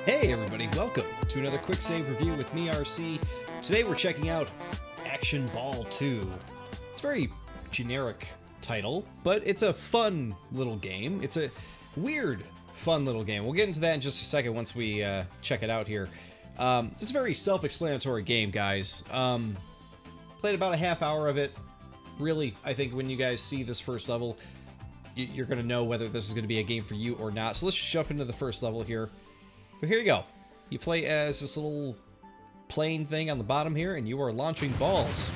Hey everybody, welcome to another Quicksave Review with me, RC. Today we're checking out Action Ball 2. It's a very generic title, but it's a fun little game. It's a weird, fun little game. We'll get into that in just a second once we check it out here. This is a very self-explanatory game, guys. Played about a half hour of it. Really, I think when you guys see this first level, you're going to know whether this is going to be a game for you or not. So let's jump into the first level here. But here you go. You play as this little plane thing on the bottom here, and you are launching balls.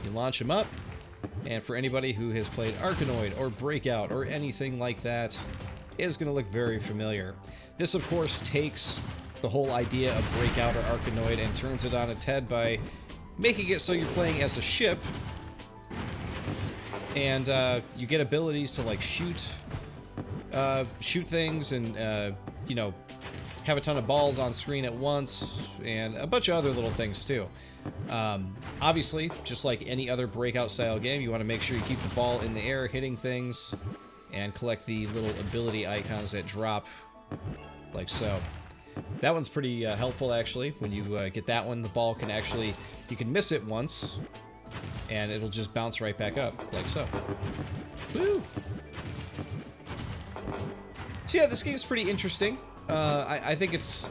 You launch them up, and for anybody who has played Arkanoid or Breakout or anything like that, is going to look very familiar. This, of course, takes the whole idea of Breakout or Arkanoid and turns it on its head by making it so you're playing as a ship, and you get abilities to like shoot things and you know, have a ton of balls on screen at once, and a bunch of other little things too. Obviously, just like any other Breakout style game, you want to make sure you keep the ball in the air, hitting things, and collect the little ability icons that drop, like so. That one's pretty helpful, actually. When you get that one, the ball can actually, you can miss it once, and it'll just bounce right back up, like so. Woo! So yeah, this game's pretty interesting. I think it's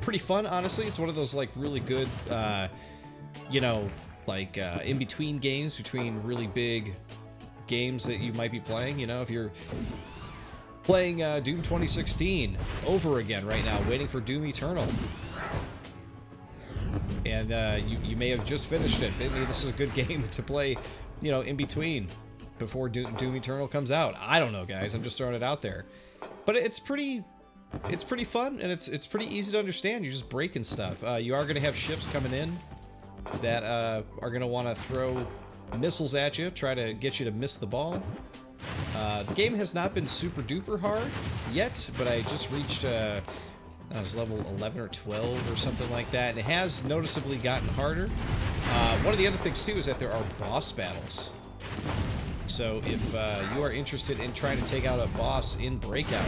pretty fun, honestly. It's one of those like really good, you know, like in-between games between really big games that you might be playing. You know, if you're playing Doom 2016 over again right now, waiting for Doom Eternal, and you may have just finished it. Maybe this is a good game to play, you know, in between before Doom Eternal comes out. I don't know, guys. I'm just throwing it out there, but it's pretty fun, and it's pretty easy to understand. You're just breaking stuff. You are going to have ships coming in that are going to want to throw missiles at you, try to get you to miss the ball. The game has not been super duper hard yet, but I just reached I was level 11 or 12 or something like that, and it has noticeably gotten harder. One of the other things too is that there are boss battles. So if you are interested in trying to take out a boss in Breakout,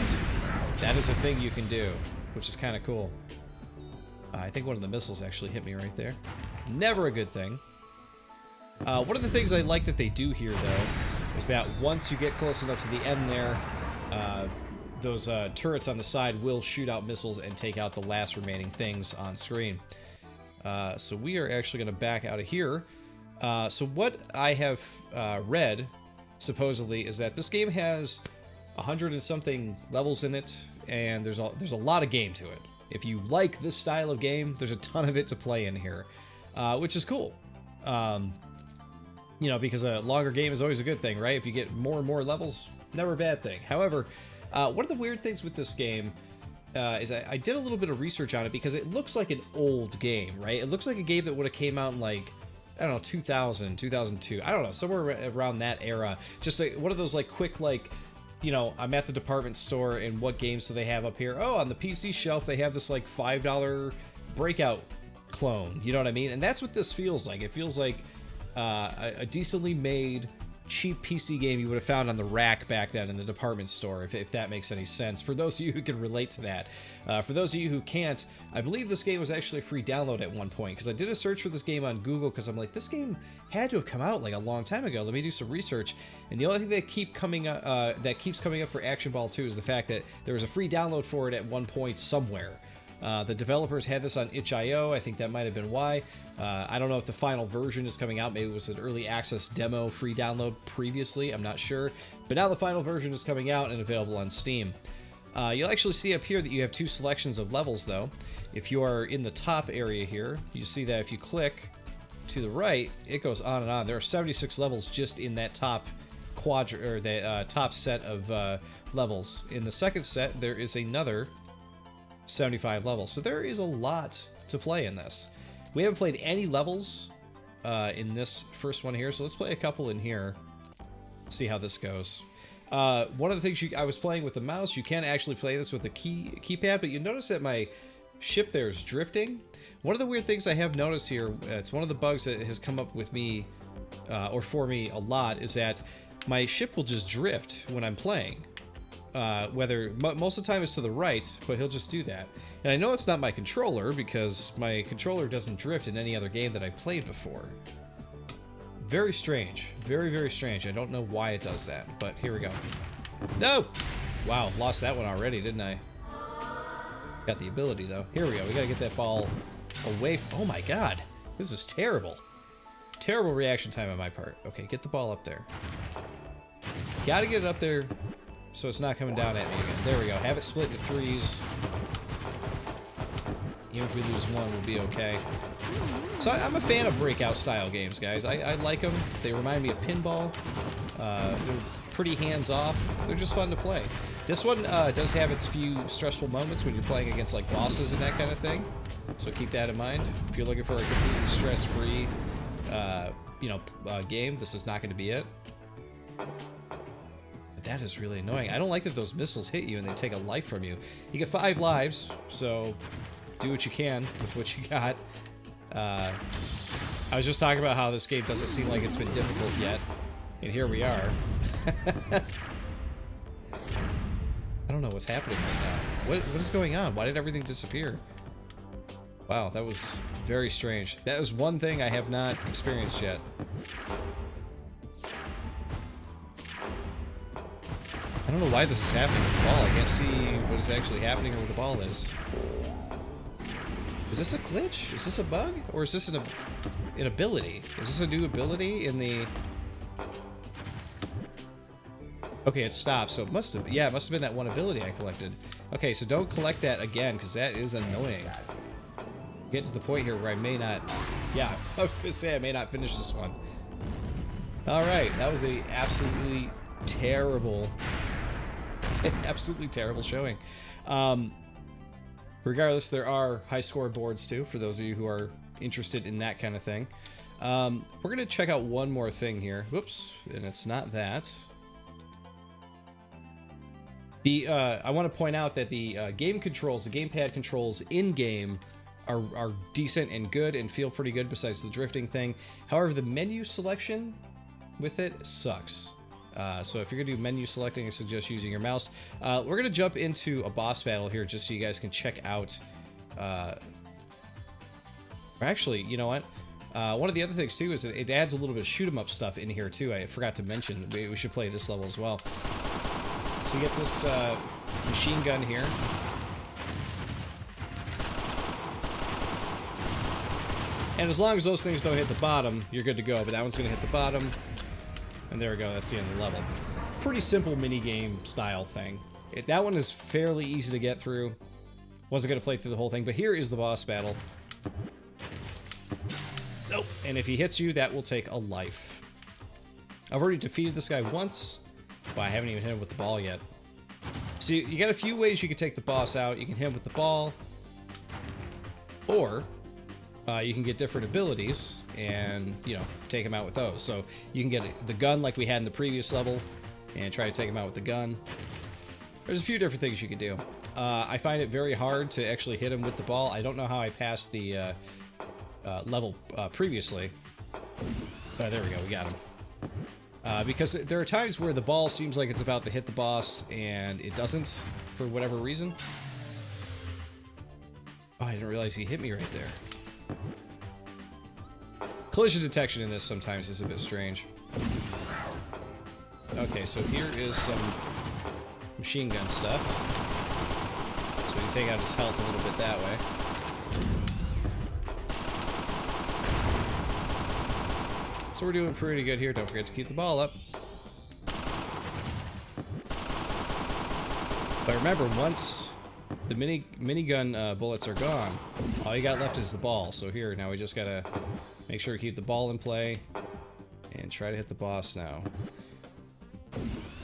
that is a thing you can do, which is kind of cool. I think one of the missiles actually hit me right there. Never a good thing. One of the things I like that they do here, though, is that once you get close enough to the end there, those turrets on the side will shoot out missiles and take out the last remaining things on screen. So we are actually going to back out of here. So what I have read, supposedly, is that this game has 100 and something levels in it, and there's a lot of game to it. If you like this style of game, there's a ton of it to play in here, which is cool. You know, because a longer game is always a good thing, right? If you get more and more levels, never a bad thing. However, one of the weird things with this game is I did a little bit of research on it, because it looks like an old game, right? It looks like a game that would have came out in, like, I don't know, 2000, 2002. I don't know, somewhere around that era. Just like one of those, like, quick, like, you know, I'm at the department store, and what games do they have up here? Oh, on the PC shelf, they have this, like, $5 Breakout clone. You know what I mean? And that's what this feels like. It feels like a decently made, cheap PC game you would have found on the rack back then in the department store, if that makes any sense. For those of you who can relate to that. For those of you who can't, I believe this game was actually a free download at one point, because I did a search for this game on Google, because I'm like, this game had to have come out like a long time ago. Let me do some research. And the only thing that keeps coming up for Action Ball 2 is the fact that there was a free download for it at one point somewhere. The developers had this on itch.io. I think that might have been why. I don't know if the final version is coming out. Maybe it was an early access demo free download previously. I'm not sure. But now the final version is coming out and available on Steam. You'll actually see up here that you have two selections of levels, though. If you are in the top area here, you see that if you click to the right, it goes on and on. There are 76 levels just in that top quadrant, or the top set of levels. In the second set, there is another 75 levels. So there is a lot to play in this. We haven't played any levels in this first one here, so let's play a couple in here. See how this goes. One of the things I was playing with the mouse, you can actually play this with the keypad, but you notice that my ship there is drifting. One of the weird things I have noticed here, it's one of the bugs that has come up with me, or for me a lot, is that my ship will just drift when I'm playing. whether most of the time it's to the right, but he'll just do that. And I know it's not my controller because my controller doesn't drift in any other game that I played before. Very strange. Very, very strange. I don't know why it does that, but here we go. No! Wow, lost that one already, didn't I? Got the ability, though. Here we go. We gotta get that ball away. Oh my god. This is terrible. Terrible reaction time on my part. Okay, get the ball up there. Gotta get it up there so it's not coming down at me again. There we go. Have it split into threes. Even if we lose one, we'll be okay. So I'm a fan of breakout style games, guys. I like them. They remind me of pinball. They're pretty hands-off. They're just fun to play. This one does have its few stressful moments when you're playing against like bosses and that kind of thing. So keep that in mind. If you're looking for a completely stress-free, game, this is not going to be it. But that is really annoying. I don't like that those missiles hit you and they take a life from you. You get 5 lives, so do what you can with what you got. I was just talking about how this game doesn't seem like it's been difficult yet, and here we are. I don't know what's happening right now. What is going on? Why did everything disappear? Wow, that was very strange. That was one thing I have not experienced yet. I don't know why this is happening with the ball. I can't see what is actually happening or what the ball is. Is this a glitch? Is this a bug? Or is this an ability? Is this a new ability in the... Okay, it stopped, so it must have... Yeah, it must have been that one ability I collected. Okay, so don't collect that again, because that is annoying. Get to the point here where I may not... Yeah, I was going to say I may not finish this one. Alright, that was a absolutely terrible... absolutely terrible showing. Regardless, there are high score boards too, for those of you who are interested in that kind of thing. We're going to check out one more thing here. Whoops, and it's not that. I want to point out that the game controls, the gamepad controls in-game are decent and good and feel pretty good besides the drifting thing. However, the menu selection with it sucks. So if you're going to do menu selecting, I suggest using your mouse. We're going to jump into a boss battle here just so you guys can check out... Actually, you know what? One of the other things, too, is it adds a little bit of shoot-'em-up stuff in here, too. I forgot to mention. We should play this level as well. So you get this machine gun here. And as long as those things don't hit the bottom, you're good to go. But that one's going to hit the bottom. And there we go, that's the end of the level. Pretty simple minigame style thing. That one is fairly easy to get through. Wasn't going to play through the whole thing, but here is the boss battle. Nope. And if he hits you, that will take a life. I've already defeated this guy once, but I haven't even hit him with the ball yet. So you got a few ways you can take the boss out. You can hit him with the ball, or you can get different abilities and, take him out with those. So you can get the gun like we had in the previous level and try to take him out with the gun. There's a few different things you can do. I find it very hard to actually hit him with the ball. I don't know how I passed the level previously. There we go, we got him. Because there are times where the ball seems like it's about to hit the boss and it doesn't for whatever reason. Oh, I didn't realize he hit me right there. Collision detection in this sometimes is a bit strange. Okay, so here is some machine gun stuff. So we can take out his health a little bit that way. So we're doing pretty good here. Don't forget to keep the ball up. But remember, once the minigun bullets are gone, all you got left is the ball. So here, now we just gotta make sure to keep the ball in play and try to hit the boss now.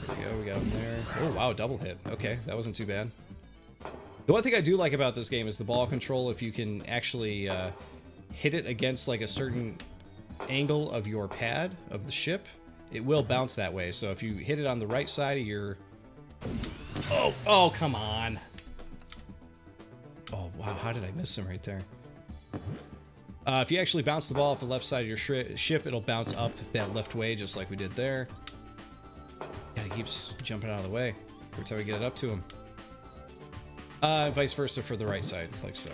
There we go, we got him there. Oh wow, double hit. Okay, that wasn't too bad. The one thing I do like about this game is the ball control. If you can actually hit it against like a certain angle of your pad of the ship, it will bounce that way. So if you hit it on the right side of your... Oh, come on. Oh, wow, how did I miss him right there? If you actually bounce the ball off the left side of your ship, it'll bounce up that left way, just like we did there. God, he keeps jumping out of the way. every time we get it up to him. Vice versa for the right side, like so.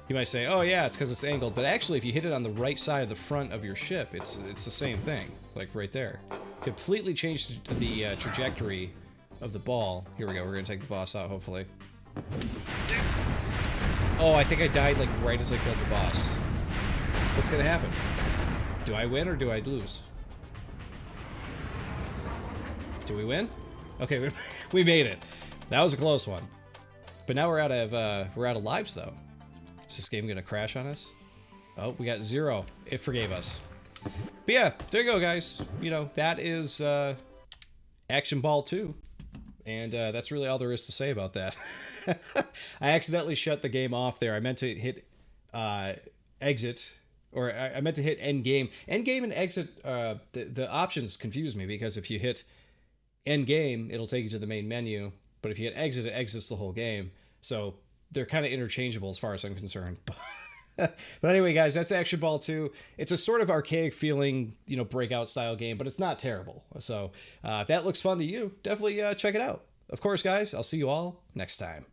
You might say, oh yeah, it's because it's angled, but actually if you hit it on the right side of the front of your ship, it's the same thing, like right there. Completely changed the trajectory of the ball. Here we go, we're gonna take the boss out, hopefully. Oh, I think I died like right as I killed the boss. What's gonna happen? Do I win or do I lose? Do we win? Okay, we made it. That was a close one. But now we're out of lives though. Is this game gonna crash on us? Oh, we got 0. It forgave us. But yeah, there you go, guys. You know, that is Action Ball 2. And that's really all there is to say about that. I accidentally shut the game off there. I meant to hit exit, or I meant to hit end game. End game and exit, the options confuse me, because if you hit end game, it'll take you to the main menu. But if you hit exit, it exits the whole game. So they're kind of interchangeable as far as I'm concerned. But anyway, guys, that's Action Ball 2. It's a sort of archaic feeling, you know, breakout style game, but it's not terrible. So if that looks fun to you, definitely check it out. Of course, guys, I'll see you all next time.